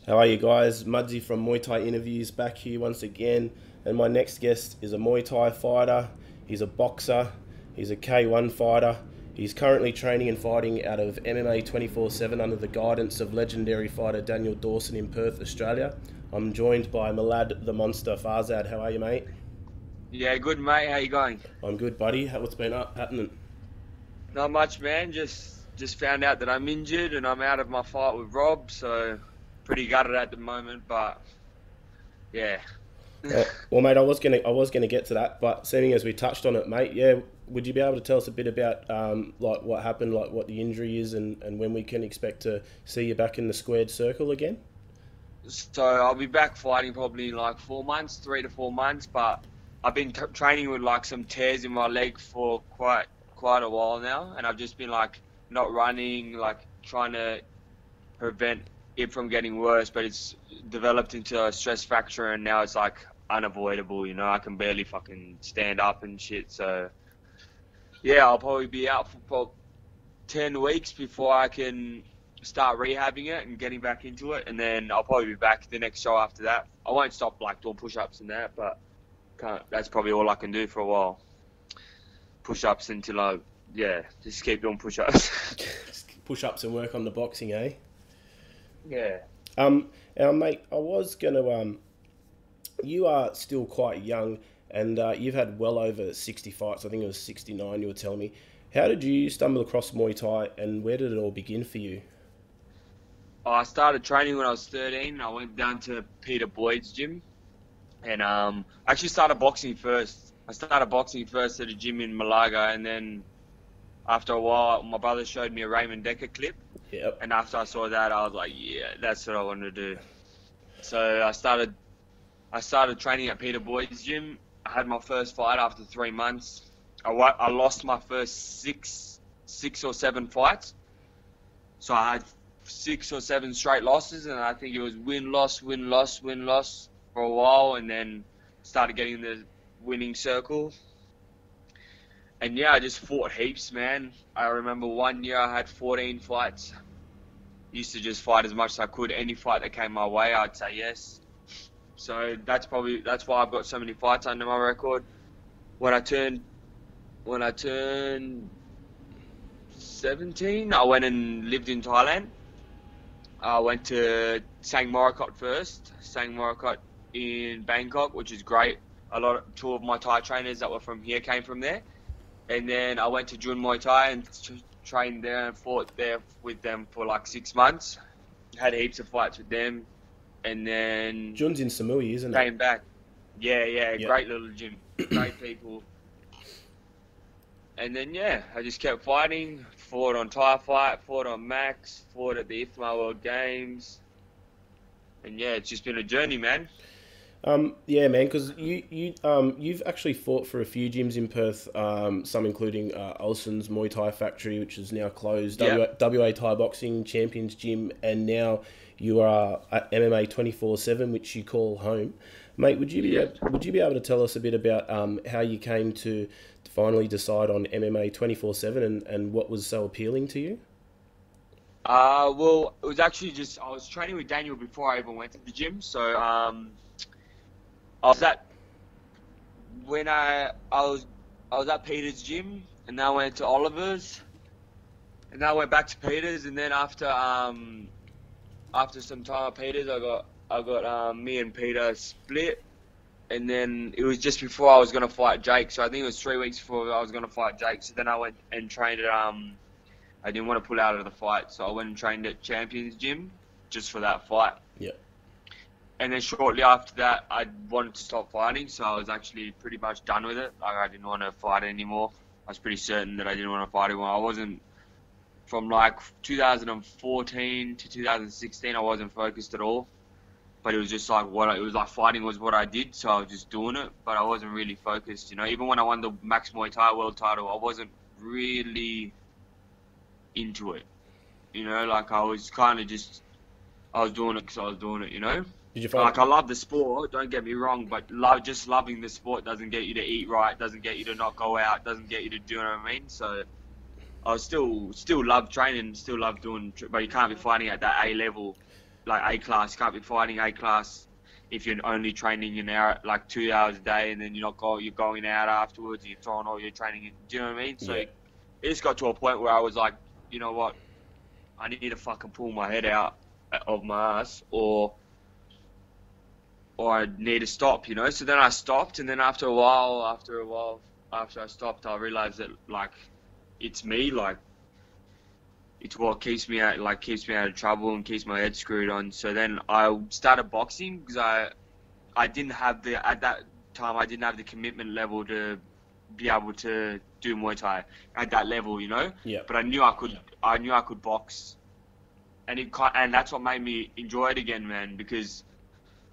How are you guys? Mudzy from Muay Thai Interviews back here once again. And my next guest is a Muay Thai fighter. He's a boxer. He's a K1 fighter. He's currently training and fighting out of MMA 24/7 under the guidance of legendary fighter Daniel Dawson in Perth, Australia. I'm joined by Millad the Monster Farzad. How are you, mate? Yeah, good mate. How you going? I'm good, buddy. What's been happening? Not much, man. Just found out that I'm injured and I'm out of my fight with Rob, so pretty gutted at the moment. But yeah, Well, mate, I was gonna get to that, but seeing as we touched on it, mate, yeah, would you be able to tell us a bit about like what happened, like what the injury is, and when we can expect to see you back in the squared circle again? so I'll be back fighting probably in like 4 months, 3 to 4 months. But I've been training with like some tears in my leg for quite a while now, and I've just been like not running, like trying to prevent it from getting worse. But it's developed into a stress fracture, and now it's like unavoidable. You know, I can barely fucking stand up and shit. So yeah, I'll probably be out for about 10 weeks before I can start rehabbing it and getting back into it. And then I'll probably be back the next show after that. I won't stop like doing push-ups and that, but that's probably all I can do for a while. Push-ups until yeah, just keep doing push-ups. Push ups and work on the boxing, eh? Yeah. Now, mate, I was gonna you are still quite young, and you've had well over 60 fights. I think it was 69. You were telling me. How did you stumble across Muay Thai, and where did it all begin for you? I started training when I was 13. I went down to Peter Boyd's gym, and actually started boxing first. I started boxing first at a gym in Malaga, and then after a while, my brother showed me a Raymond Decker clip, Yep. and after I saw that, I was like, yeah, that's what I want to do. So I started training at Peter Boyd's gym. I had my first fight after 3 months. I lost my first six or seven fights. So I had 6 or 7 straight losses, and I think it was win, loss, win, loss, win, loss for a while, and then started getting in the winning circle. And yeah, I just fought heaps, man. I remember one year I had 14 fights. Used to just fight as much as I could. Any fight that came my way, I'd say yes. So that's why I've got so many fights under my record. When I turned when I turned 17, I went and lived in Thailand. I went to Sang Morakot first, Sang Morakot in Bangkok, which is great. Two of my Thai trainers that were from here came from there. And then I went to Jun Muay Thai and trained there and fought there with them for like 6 months. Had heaps of fights with them. And then Jun's in Samui, isn't it? came back. Yeah, Yep. great little gym, great people. And then yeah, I just kept fighting. Fought on Thai Fight, fought on Max, fought at the IFMA World Games. And yeah, it's just been a journey, man. Yeah, man, because you've actually fought for a few gyms in Perth, some including Olsen's Muay Thai Factory, which is now closed, Yeah. WA Thai Boxing Champions Gym, and now you are at MMA 24/7, which you call home. Mate, Yeah. would you be able to tell us a bit about how you came to finally decide on MMA 24/7 and what was so appealing to you? Well, it was actually just I was training with Daniel before I even went to the gym. So I was at when I was at Peter's gym, and then I went to Oliver's, and then I went back to Peter's, and then after some time at Peter's, I got me and Peter split, and then it was just before I was gonna fight Jake. So I think it was 3 weeks before I was gonna fight Jake. So then I went and trained at I didn't want to pull out of the fight, so I went and trained at Champions Gym just for that fight. Yeah. And then shortly after that, I wanted to stop fighting, so I was actually pretty much done with it. Like I didn't want to fight anymore. I was pretty certain that I didn't want to fight anymore. I wasn't from like 2014 to 2016. I wasn't focused at all. But it was just like it was like fighting was what I did, so I was just doing it. But I wasn't really focused, you know. Even when I won the Max Muay Thai world title, I wasn't really into it, you know. Like I was kind of just I was doing it because I was doing it, you know. Did you find Like I love the sport, don't get me wrong, but just loving the sport doesn't get you to eat right, doesn't get you to not go out, doesn't get you to do, you know what I mean? So I was still love training, still love doing, but you can't be fighting at that A level like A class. You can't be fighting A class if you're only training an hour, like 2 hours a day, and then you're going out afterwards. And you're throwing all your training in. Do you know what I mean? So Yeah. it just got to a point where I was like, you know what? I need to fucking pull my head out of my ass, or I need to stop, you know. So then I stopped, and then after a while, after I stopped, I realized that like it's me, like it's what keeps me out, of trouble and keeps my head screwed on. So then I started boxing because I didn't have at that time I didn't have the commitment level to be able to do Muay Thai at that level, you know. Yeah. But I knew I could box, and that's what made me enjoy it again, man. Because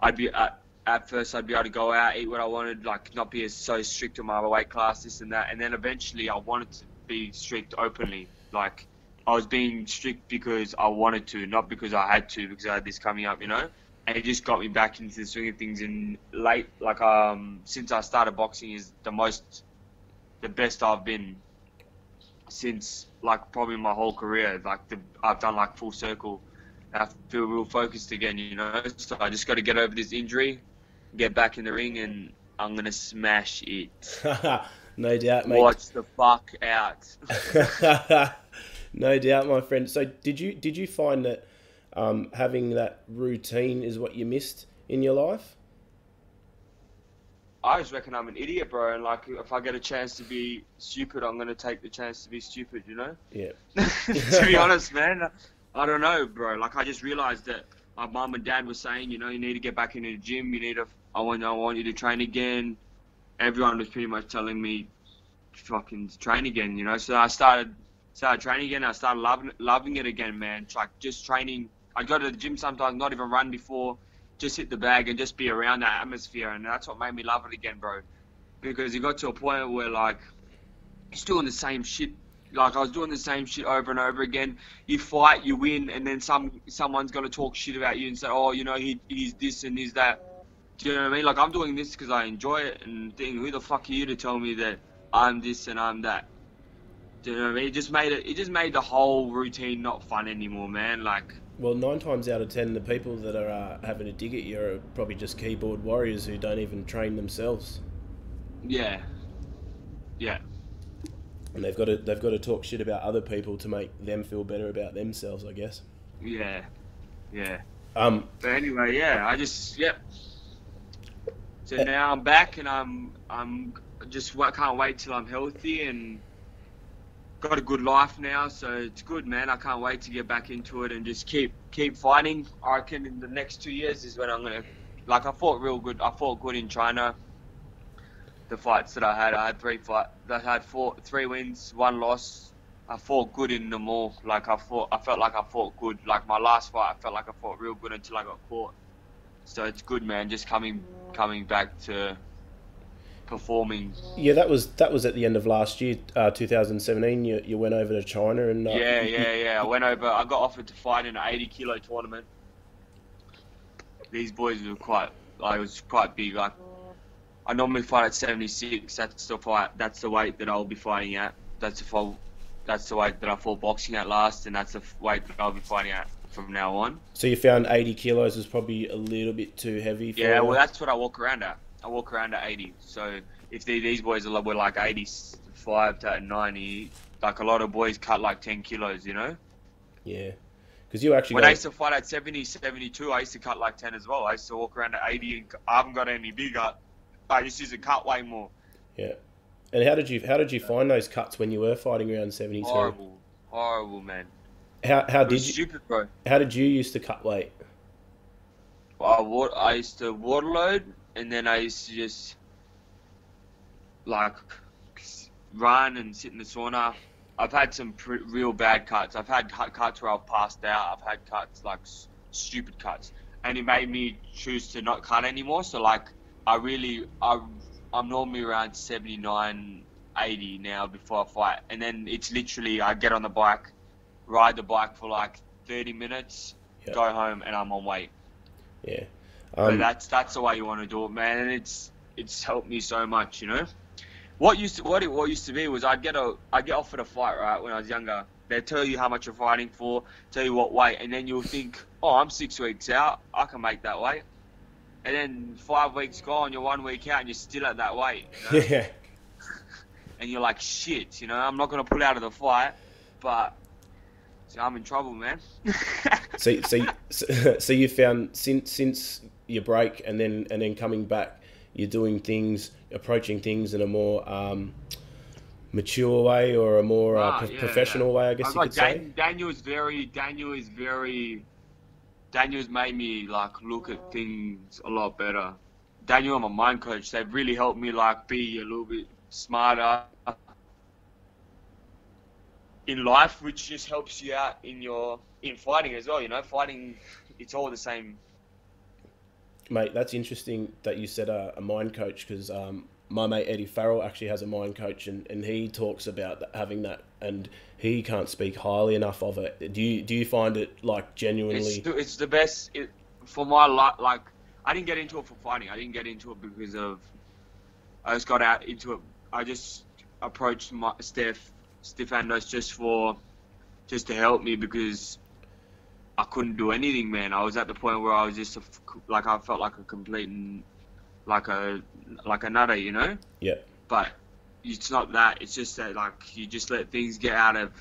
at first I'd be able to go out, eat what I wanted, like not be so strict on my weight class, this and that. And then eventually I wanted to be strict openly. Like I was being strict because I wanted to, not because I had to, because I had this coming up, you know. And it just got me back into the swing of things. And since I started boxing is the best I've been since like probably my whole career. Like I've done like full circle. And I feel real focused again, you know. So I just got to get over this injury, get back in the ring, and I'm gonna smash it. No doubt, mate. Watch the fuck out. No doubt, my friend. So did you find that having that routine is what you missed in your life? I just reckon I'm an idiot, bro. And like, if I get a chance to be stupid, I'm gonna take the chance to be stupid, you know? Yeah. To be honest, man, I don't know, bro. Like, I just realized that my mum and dad were saying, you know, you need to get back into the gym. I want you to train again. Everyone was pretty much telling me, fucking train again, you know? So I started training again. I started loving it again, man. It's like just training. I go to the gym sometimes, not even run before, just hit the bag and just be around that atmosphere. And that's what made me love it again, bro. Because it got to a point where like, you're doing the same shit. Like I was doing the same shit over and over again. You fight, you win, and then someone's gonna talk shit about you and say, oh, you know, he's this and he's that. Do you know what I mean? Like I'm doing this because I enjoy it, and think, who the fuck are you to tell me that I'm this and I'm that? Do you know what I mean? It just made the whole routine not fun anymore, man. Like, well, 9 times out of 10, the people that are having a dig at you are probably just keyboard warriors who don't even train themselves. yeah. And they've got to talk shit about other people to make them feel better about themselves, I guess. Yeah. But anyway, yeah, So now I'm back, and I'm just can't wait till I'm healthy and got a good life now. So it's good, man. I can't wait to get back into it and just keep fighting. I reckon in the next 2 years is when I'm gonna, like, I fought real good. I fought good in China. The fights that I had 3 fights. I had 3 wins, 1 loss. I fought good in them all. Like I felt like I fought good. Like my last fight, I felt like I fought real good until I got caught. So it's good, man. Just coming back to performing. Yeah, that was at the end of last year, 2017. You went over to China and I went over. I got offered to fight in an 80-kilo tournament. These boys were quite big. Like I normally fight at 76. That's the weight that I'll be fighting at. That's the weight that I fought boxing at last, and that's the weight that I'll be fighting at from now on. So you found 80 kilos was probably a little bit too heavy for you? Yeah, well, that's what I walk around at. I walk around at 80. So if these boys were like 85 to 90, like a lot of boys cut like 10 kilos, you know? Yeah. Because you actually... When I used to fight at 70, 72, I used to cut like 10 as well. I used to walk around at 80 and I haven't got any bigger. I just used to cut way more. Yeah. And how did you find those cuts when you were fighting around 72? Horrible, man. Stupid, bro. How did you used to cut weight? I used to waterload, and then I used to just like run and sit in the sauna. I've had some real bad cuts. I've had cuts where I've passed out. I've had cuts like stupid cuts, and it made me choose to not cut anymore. So like I'm normally around 79, 80 now before I fight. And then it's literally, I get on the bike, ride the bike for like 30 minutes, go home, and I'm on weight. Yeah. So that's the way you want to do it, man. And it's helped me so much, you know? What it used to be was I'd get offered a fight, right, when I was younger. they tell you how much you're fighting for, tell you what weight, and then you'll think, oh, I'm 6 weeks out, I can make that weight. And then 5 weeks gone, you're 1 week out, and you're still at that weight. You know? Yeah. And you're like, shit, you know, I'm not gonna pull out of the fight, but so I'm in trouble, man. So you found since your break and then coming back, you're doing things, approaching things in a more mature way or a more professional way, I guess you could say. Daniel's made me like look at things a lot better. Daniel and my mind coach, they've really helped me like be a little bit smarter in life, which just helps you out in fighting as well. You know, fighting, it's all the same. Mate, that's interesting that you said a mind coach, because my mate Eddie Farrell actually has a mind coach, and he talks about having that, and he can't speak highly enough of it. Do you find it like genuinely? It's the best for my life. Like, I didn't get into it for fighting. I didn't get into it because of. I just got out into it. I just approached Stefanos just to help me, because I couldn't do anything, man. I was at the point where I was just like, I felt like a complete, like a nutter, you know? Yeah. But it's not that. It's just that, like, you just let things get out of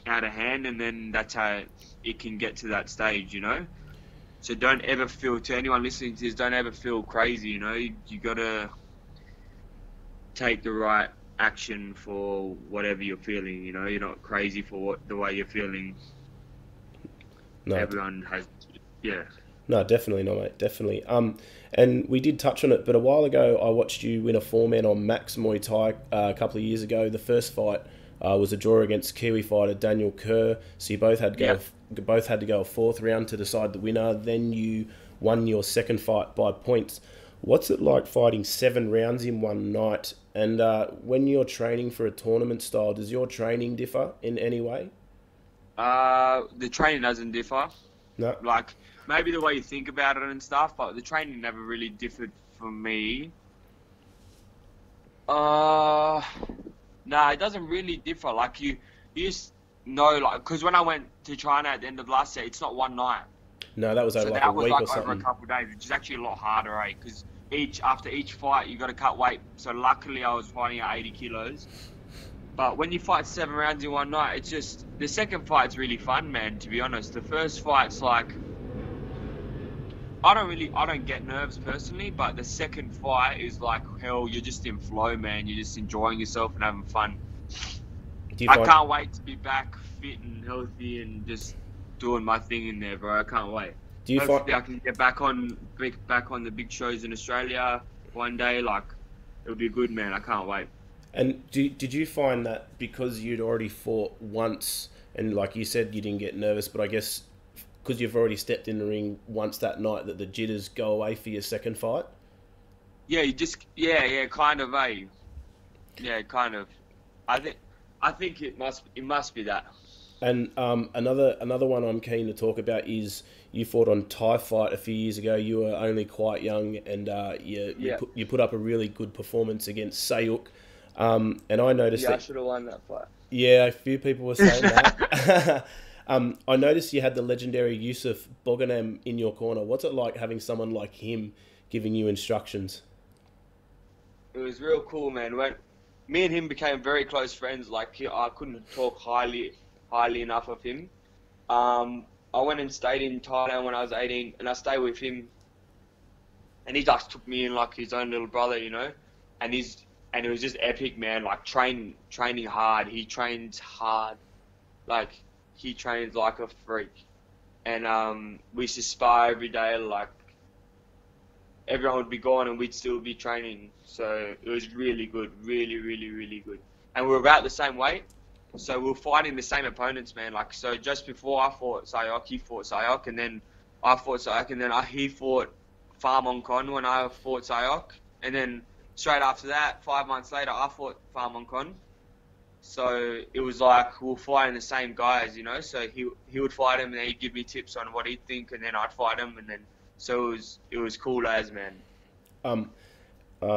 hand, and then that's how it can get to that stage, you know? So don't ever feel, to anyone listening to this, don't ever feel crazy, you know? You gotta take the right action for whatever you're feeling, you know? You're not crazy for the way you're feeling. No. Everyone has, yeah. No, definitely not, mate. Definitely. And we did touch on it, but a while ago I watched you win a 4-man on Max Muay Thai a couple of years ago. The first fight was a draw against Kiwi fighter Daniel Kerr. So you both had to go a fourth round to decide the winner. Then you won your second fight by points. What's it like fighting 7 rounds in one night? And when you're training for a tournament style, does your training differ in any way? The training doesn't differ. No. Like, maybe the way you think about it and stuff, but the training never really differed for me. No, it doesn't really differ. Like, you just know, like, because when I went to China at the end of last year, it's not one night. No, that was over like a week or something. Over a couple of days, which is actually a lot harder, eh? Because after each fight, you got to cut weight. So luckily, I was fighting at 80 kilos. But when you fight 7 rounds in one night, it's just, the second fight's really fun, man, to be honest. The first fight's like, I don't get nerves personally, but the second fight is like, hell, you're just in flow, man. You're just enjoying yourself and having fun. I can't wait to be back fit and healthy and just doing my thing in there, bro. I can't wait. Hopefully I can get back on the big shows in Australia one day. Like, it'll be good, man. I can't wait. And did you find that because you'd already fought once, and like you said, you didn't get nervous, but I guess because you've already stepped in the ring once that night, that the jitters go away for your second fight? Yeah, kind of, eh? Yeah, kind of. I think it must be that. And another one I'm keen to talk about is you fought on Thai Fight a few years ago. You were only quite young, and you put up a really good performance against Sayuk. And I noticed I should have won that fight. Yeah, a few people were saying that. I noticed you had the legendary Yusuf Boganam in your corner. What's it like having someone like him giving you instructions? It was real cool, man. When me and him became very close friends, like, I couldn't talk highly enough of him. I went and stayed in Thailand when I was 18, and I stayed with him. And he just took me in like his own little brother, you know. And it was just epic, man. Like, training hard. He trains hard. Like, he trains like a freak. And we used to spar every day. Like, everyone would be gone and we'd still be training. So it was really good. Really, really, really good. And we were about the same weight. So we were fighting the same opponents, man. Like, so just before I fought Sayok, he fought Sayok. And then I fought Sayok. And then he fought Farmon Kon when I fought Sayok. And then straight after that, 5 months later, I fought Farmon Kon. So it was like we were fighting the same guys, you know. So he would fight him, and then he'd give me tips on what he'd think, and then I'd fight him, and then it was cool as, man.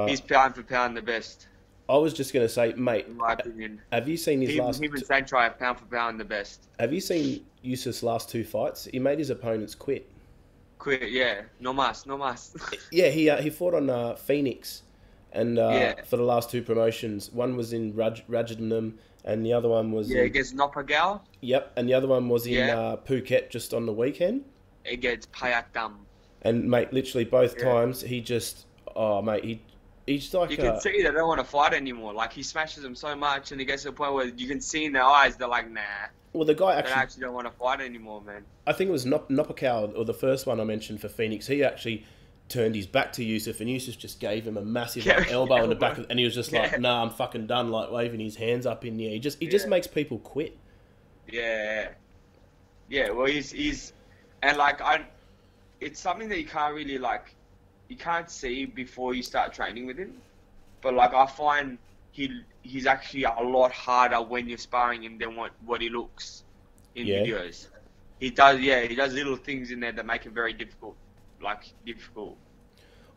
He's pound for pound the best. I was just going to say, mate, in my opinion. have you seen his last? Him and Sanchez are pound for pound the best. Have you seen Yusuf's last 2 fights? He made his opponents quit. Quit, yeah. No mas, no mas. Yeah, he fought on Phoenix, and Yeah. for the last 2 promotions, one was in Rajadamnam, and the other one was Yeah, against Nopagao. Yep, and the other one was in Yeah. Phuket just on the weekend. Against Payatam. And mate, literally both Yeah. times he just he's like You can see they don't want to fight anymore. Like, he smashes them so much, and he gets to the point where you can see in their eyes, they're like, nah. well, the guy They actually don't want to fight anymore, man. I think it was Nopakau, or the first one I mentioned for Phoenix. He actually turned his back to Yusuf, and Yusuf just gave him a massive elbow in the back, and he was just like, "Nah, I'm fucking done," like waving his hands up in the air. He just makes people quit. Yeah. Yeah, well, he's and like, it's something that you can't really, like, you can't see before you start training with him. But like, I find he's actually a lot harder when you're sparring him than what he looks in videos. He does little things in there that make it very difficult.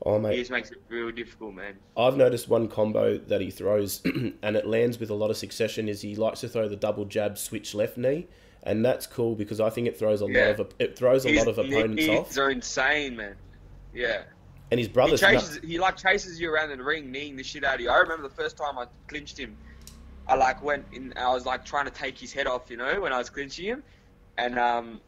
Oh, mate. He just makes it real difficult, man. I've noticed one combo that he throws, and it lands with a lot of succession, is he likes to throw the double jab switch left knee, and that's cool because I think it throws a lot of opponents off. They're insane, man. Yeah. And his brother's he chases you around the ring, kneeing the shit out of you. I remember the first time I clinched him, I like went in, I was like trying to take his head off, you know, when I was clinching him, and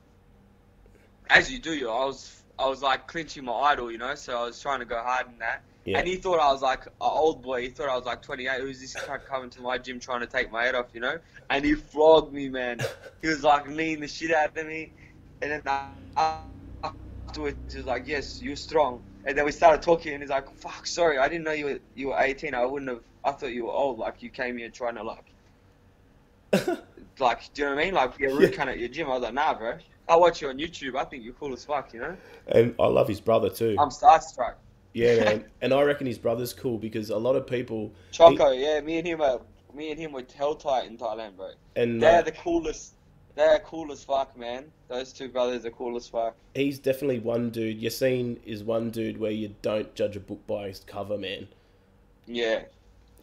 as you do, I was like clinching my idol, you know, so I was trying to go hard in that. Yeah. And he thought I was like an old boy. He thought I was like 28. Who's this guy coming to my gym trying to take my head off, you know? And he flogged me, man. He was like kneeing the shit out of me. And then afterwards, he was like, "Yes, you're strong." And then we started talking, and he's like, "Fuck, sorry, I didn't know you were 18. I thought you were old. Like, you came here trying to like, like, do you know what I mean? Like, get rude kind of at your gym." I was like, "Nah, bro. I watch you on YouTube. I think you're cool as fuck, you know." And I love his brother too. I'm starstruck. Yeah, man. And I reckon his brother's cool because a lot of people. Choco, me and him were hell tight in Thailand, bro. And they're the coolest. They're cool as fuck, man. Those two brothers are cool as fuck. He's definitely one dude. Yassine is one dude where you don't judge a book by its cover, man. Yeah.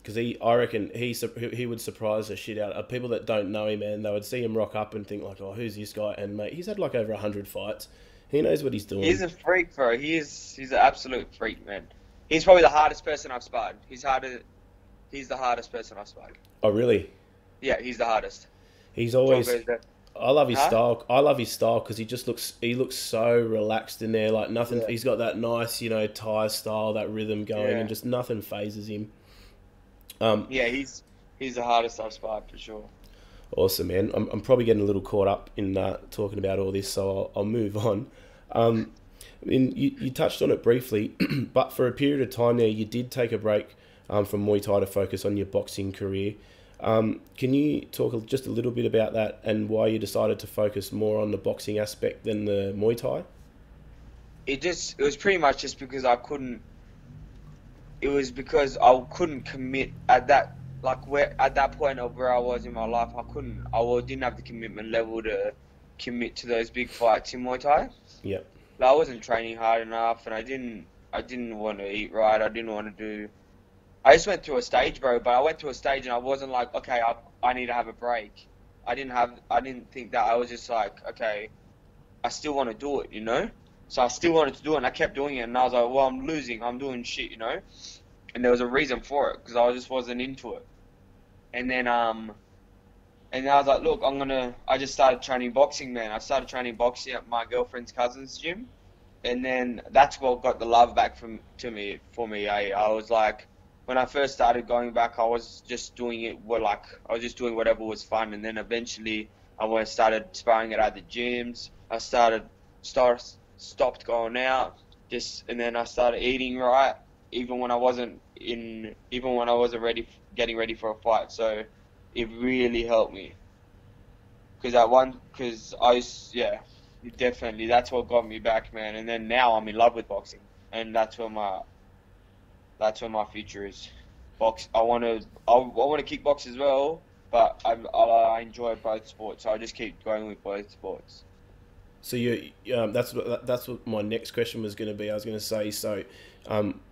Because I reckon he would surprise the shit out of people that don't know him, man. They would see him rock up and think like, "Oh, who's this guy?" And mate, he's had like over 100 fights. He knows what he's doing. He's a freak, bro. He's an absolute freak, man. He's probably the hardest person I've sparred. He's the hardest person I've sparred. Oh, really? Yeah, he's the hardest. He's always. I love his style. I love his style because he looks so relaxed in there, like nothing. Yeah. He's got that nice, you know, Thai style, that rhythm going, and just nothing phases him. Yeah, he's the hardest I've sparred for sure. Awesome, man. I'm probably getting a little caught up in talking about all this, so I'll move on. You touched on it briefly, but for a period of time there, you did take a break from Muay Thai to focus on your boxing career. Can you talk just a little bit about that and why you decided to focus more on the boxing aspect than the Muay Thai? It was pretty much just because I couldn't. It was because I couldn't commit at that point of where I was in my life. I didn't have the commitment level to commit to those big fights in Muay Thai. Yep. I wasn't training hard enough, and I didn't want to eat right. I didn't want to do. I just went through a stage, bro. But I went through a stage, and I wasn't like, okay, I need to have a break. I didn't think that. I was just like, okay, I still want to do it, you know. So I still wanted to do it, and I kept doing it. And I was like, well, I'm losing. I'm doing shit, you know. And there was a reason for it because I just wasn't into it. And then I was like, look, I just started training boxing, man. I started training boxing at my girlfriend's cousin's gym, and then that's what got the love back for me. I was like, when I first started going back, I was just doing it I was just doing whatever was fun, and then eventually I started sparring at other gyms. I stopped going out, and then I started eating right, even when I wasn't getting ready for a fight. So it really helped me. Definitely, that's what got me back, man. And then now I'm in love with boxing, and that's where my future is. I want to kickbox as well, but I enjoy both sports, so I just keep going with both sports. So that's what my next question was going to be. I was going to say, so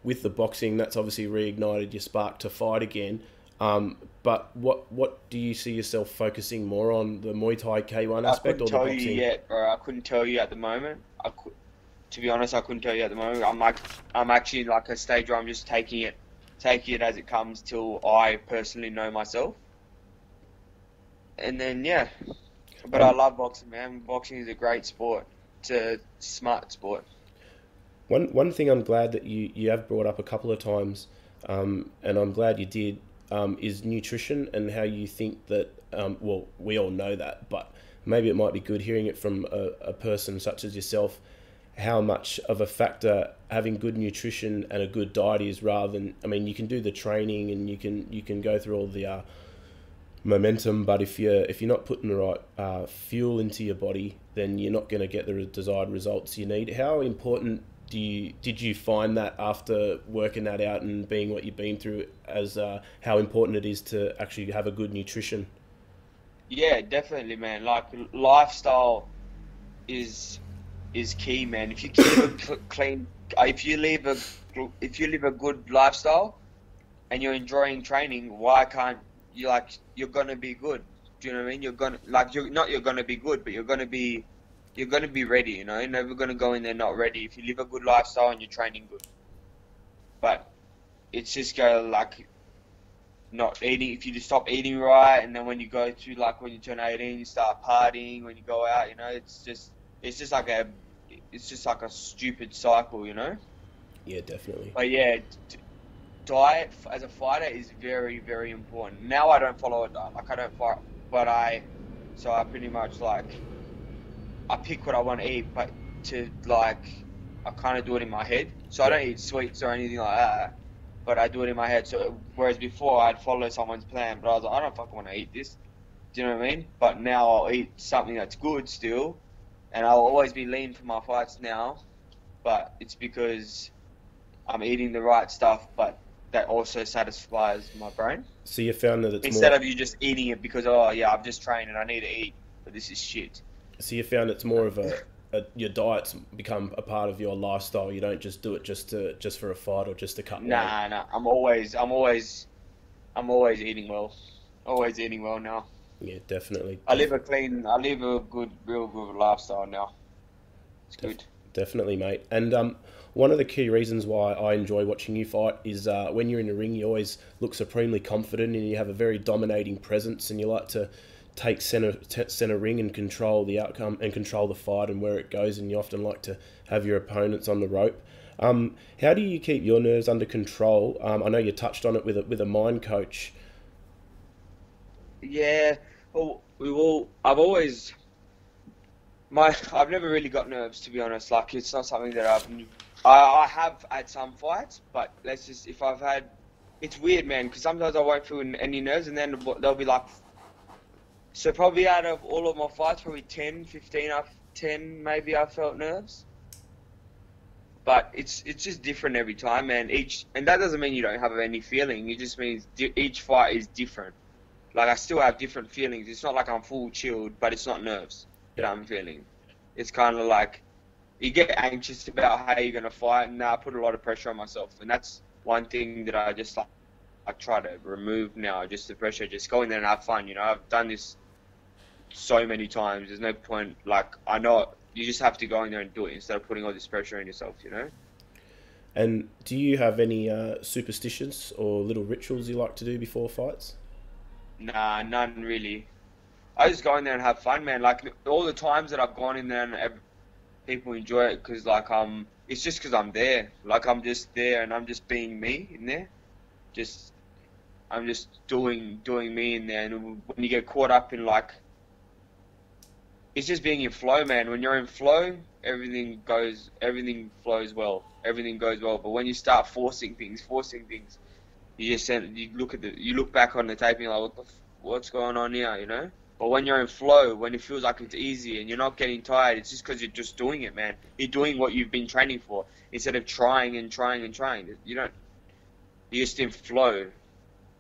with the boxing, that's obviously reignited your spark to fight again. But what do you see yourself focusing more on, the Muay Thai K1 I aspect couldn't or the tell you boxing? yet, bro. I couldn't tell you at the moment. To be honest, I couldn't tell you at the moment. I'm actually in like a stage where I'm just taking it as it comes till I personally know myself. And then yeah, but I Um, love boxing, man. Boxing is a great sport. It's a smart sport. one thing I'm glad that you have brought up a couple of times, and I'm glad you did, is nutrition and how you think that. Well, we all know that, but maybe it might be good hearing it from a person such as yourself. How much of a factor having good nutrition and a good diet is, rather than, I mean, you can do the training and you can go through all the momentum, but if you're not putting the right fuel into your body, then you're not going to get the desired results you need. How important did you find that after working that out and being what you've been through, as how important it is to actually have a good nutrition? Yeah, definitely, man. Like lifestyle is is key, man. If you keep a clean, if you live a good lifestyle and you're enjoying training, why can't you like you're gonna be good? Do you know what I mean? You're gonna like you're gonna be good, but you're gonna be ready. You know, you're never gonna go in there not ready. If you live a good lifestyle and you're training good, but it's just go like not eating. If you just stop eating right, and then when you go to like when you turn 18, you start partying. When you go out, you know, it's just like a stupid cycle, you know. Yeah, definitely. But yeah, diet as a fighter is very, very important. Now I don't follow a diet, like I don't fight, but so I pretty much like, I pick what I want to eat, but to like, I kind of do it in my head. So I Yeah. don't eat sweets or anything like that, but I do it in my head. So whereas before I'd follow someone's plan, but I was like, I don't fucking want to eat this. Do you know what I mean? But now I'll eat something that's good still, and I'll always be lean for my fights now. But it's because I'm eating the right stuff, but that also satisfies my brain. So you found that it's Instead more. of you just eating it because, oh yeah, I've just trained and I need to eat, but this is shit. So you found it's more of your diet's become a part of your lifestyle. You don't just do it just for a fight or just to cut weight. Nah, nah. I'm always eating well. Always eating well now. Yeah, definitely, I live a good, real good lifestyle now. It's def- good. definitely, mate. And one of the key reasons why I enjoy watching you fight is when you're in the ring, you always look supremely confident and you have a very dominating presence, and you like to take center ring and control the outcome and control the fight and where it goes. And you often like to have your opponents on the rope. How do you keep your nerves under control? I know you touched on it with a mind coach. Yeah. Well, we will. I've never really got nerves, to be honest. Like it's not something that I have had some fights, but let's just if I've had, it's weird, man, because sometimes I won't feel any nerves, and then they'll be like, so probably out of all of my fights, probably 10, 15, 10 maybe I felt nerves. But it's just different every time, man. And that doesn't mean you don't have any feeling. It just means each fight is different. Like I still have different feelings. It's not like I'm full chilled, but it's not nerves that Yeah. I'm feeling. It's kind of like you get anxious about how you're gonna fight, and now I put a lot of pressure on myself, and that's one thing that I just like. I try to remove now, just the pressure. Just go in there and have fun. You know, I've done this so many times. There's no point. Like I know you just have to go in there and do it instead of putting all this pressure on yourself. You know. And do you have any superstitions or little rituals you like to do before fights? Nah, none really. I just go in there and have fun, man. Like all the times that I've gone in there and people enjoy it because like it's just because I'm there. Like I'm just there and I'm just being me in there. Just I'm just doing me in there. And when you get caught up in like, it's just being in flow, man. When you're in flow, everything flows well, everything goes well. But when you start forcing things, you look back on the tape and you're like, what's going on here, you know? But when you're in flow, when it feels like it's easy and you're not getting tired, it's just because you're just doing it, man. You're doing what you've been training for instead of trying and trying and trying. You're just in flow.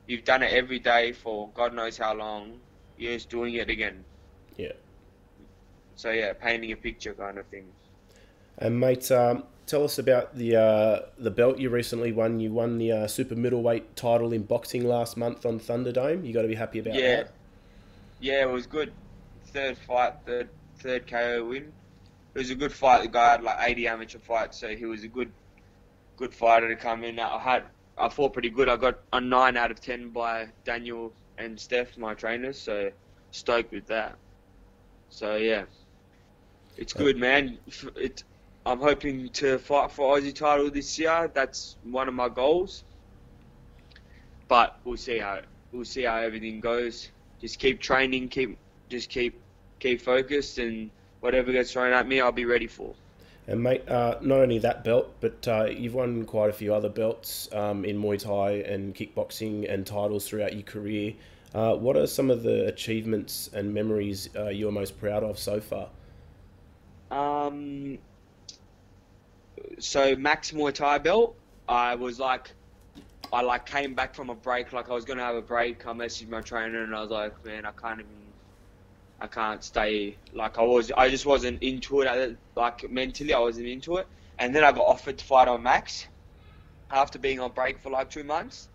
You've done it every day for God knows how long. You're just doing it again. Yeah. So yeah, painting a picture kind of thing. And mate, tell us about the belt you recently won. You won the super middleweight title in boxing last month on Thunderdome. You got to be happy about Yeah, that. yeah, it was good. Third fight, third KO win. It was a good fight. The guy had like 80 amateur fights, so he was a good fighter to come in. I fought pretty good. I got a 9 out of 10 by Daniel and Steph, my trainers. So stoked with that. So yeah, it's Uh, good, man. I'm hoping to fight for Aussie title this year. That's one of my goals. But we'll see how everything goes. Just keep training, keep focused, and whatever gets thrown at me, I'll be ready for. And mate, not only that belt, but you've won quite a few other belts in Muay Thai and kickboxing and titles throughout your career. What are some of the achievements and memories you're most proud of so far? Um, so Max Muay Thai belt, I came back from a break, like I was gonna have a break. I messaged my trainer and I was like, man, I can't stay. I just wasn't into it. Like mentally, I wasn't into it. And then I got offered to fight on Max after being on break for like 2 months.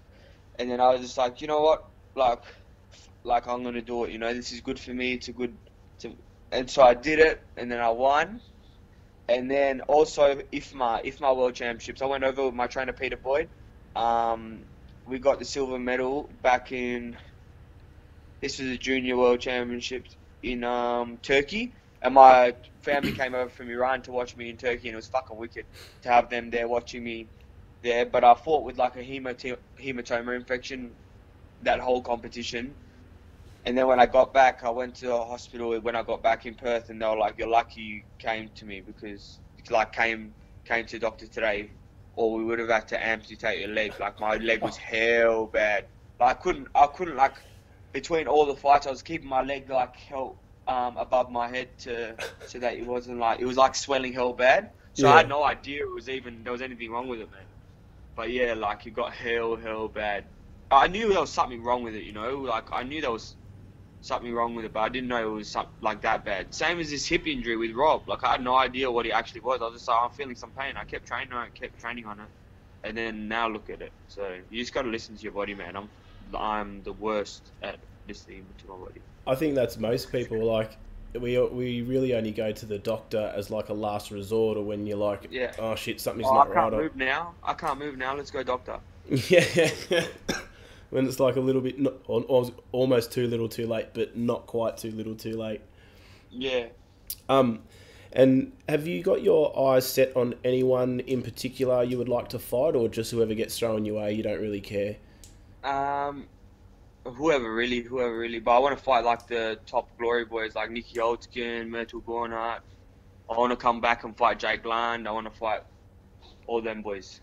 And then I was just like, you know what, like, I'm gonna do it. You know, this is good for me. It's a good, and so I did it, and then I won. And then also IFMA World Championships, I went over with my trainer Peter Boyd. We got the silver medal back in. This was a junior world championships in Turkey, and my family came over from Iran to watch me in Turkey, and it was fucking wicked to have them there watching me there. But I fought with like a hematoma infection that whole competition, and then when I got back, I went to a hospital when I got back in Perth, and they were like, "You're lucky you came to me because it's like came to doctor today, or we would have had to amputate your leg." Like my leg was hell bad. Like I couldn't like between all the fights, I was keeping my leg like held above my head so that it wasn't like it was like swelling hell bad. So I Yeah. had no idea there was anything wrong with it, man. But yeah, like it got hell bad. I knew there was something wrong with it, you know. Like I knew there was something wrong with it, but I didn't know it was something like that bad. Same as this hip injury with Rob. Like I had no idea what it actually was. I was just like, I'm feeling some pain. I kept training on it, and then now look at it. So you just got to listen to your body, man. I'm the worst at listening to my body. I think that's most people. Like we really only go to the doctor as like a last resort, or when you're like, Yeah. oh shit, something's Oh, not I right. can't move now. Let's go, doctor. Yeah. When it's like a little bit, almost too little, too late, but not quite too little, too late. Yeah. Um, and have you got your eyes set on anyone in particular you would like to fight, or just whoever gets thrown your way, you don't really care? Um, whoever really. But I want to fight like the top glory boys, like Nicky Oldskin, Myrtle Gornart. I want to come back and fight Jake Land. I want to fight all them boys.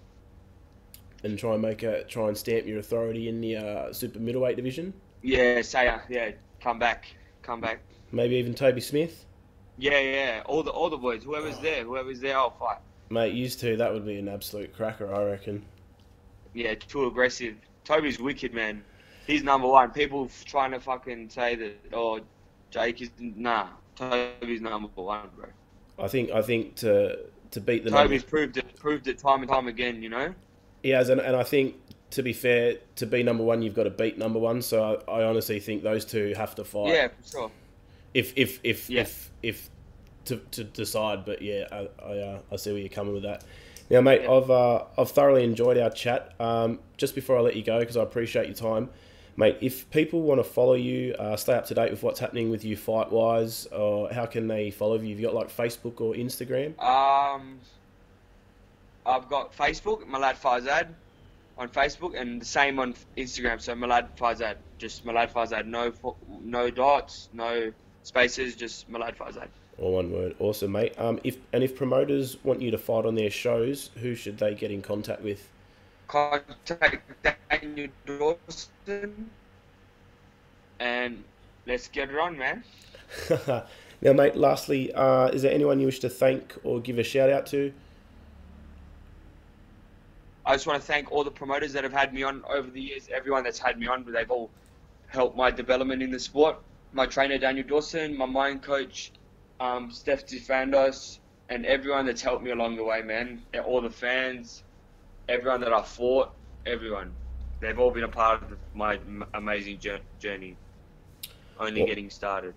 And try and stamp your authority in the super middleweight division. Yeah, yeah, come back. Maybe even Toby Smith. Yeah. All the boys. Whoever's there, I'll fight. Mate, used to, that would be an absolute cracker, I reckon. Yeah, too aggressive. Toby's wicked, man. He's number one. People trying to fucking say that, oh, Jake is nah. Toby's number one, bro. I think to beat the number, Toby's proved it time and time again. You know. he has, and I think to be fair, to be number one, you've got to beat number one. So I honestly think those two have to fight. Yeah, for sure. Yeah. If to decide, but yeah, I see where you're coming with that. Now, mate, Yeah. I've thoroughly enjoyed our chat. Just before I let you go, because I appreciate your time, mate. If people want to follow you, stay up to date with what's happening with you fight wise, or how can they follow you? Have you got like Facebook or Instagram? I've got Facebook, Millad Farzad on Facebook, and the same on Instagram. So Millad Farzad, just Millad Farzad, no dots, no spaces, just Millad Farzad. Or one word. Awesome, mate. If promoters want you to fight on their shows, who should they get in contact with? Contact Daniel Dawson, and let's get it on, man. Now, mate, lastly, is there anyone you wish to thank or give a shout out to? I just want to thank all the promoters that have had me on over the years. Everyone that's had me on, they've all helped my development in the sport. My trainer Daniel Dawson, my mind coach Steph DeFandos, and everyone that's helped me along the way, man. All the fans, everyone that I fought, everyone. They've all been a part of my amazing journey. Only Well, getting started.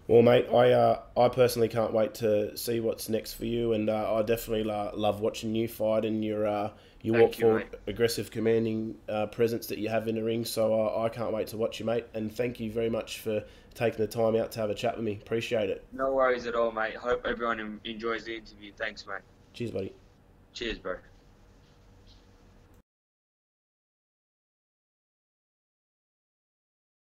well, mate, I personally can't wait to see what's next for you, and I definitely love watching you fight and your walk Thank you, forward, mate. aggressive, commanding presence that you have in the ring. So I can't wait to watch you, mate. And thank you very much for taking the time out to have a chat with me. Appreciate it. No worries at all, mate. Hope everyone enjoys the interview. Thanks, mate. Cheers, buddy. Cheers, bro.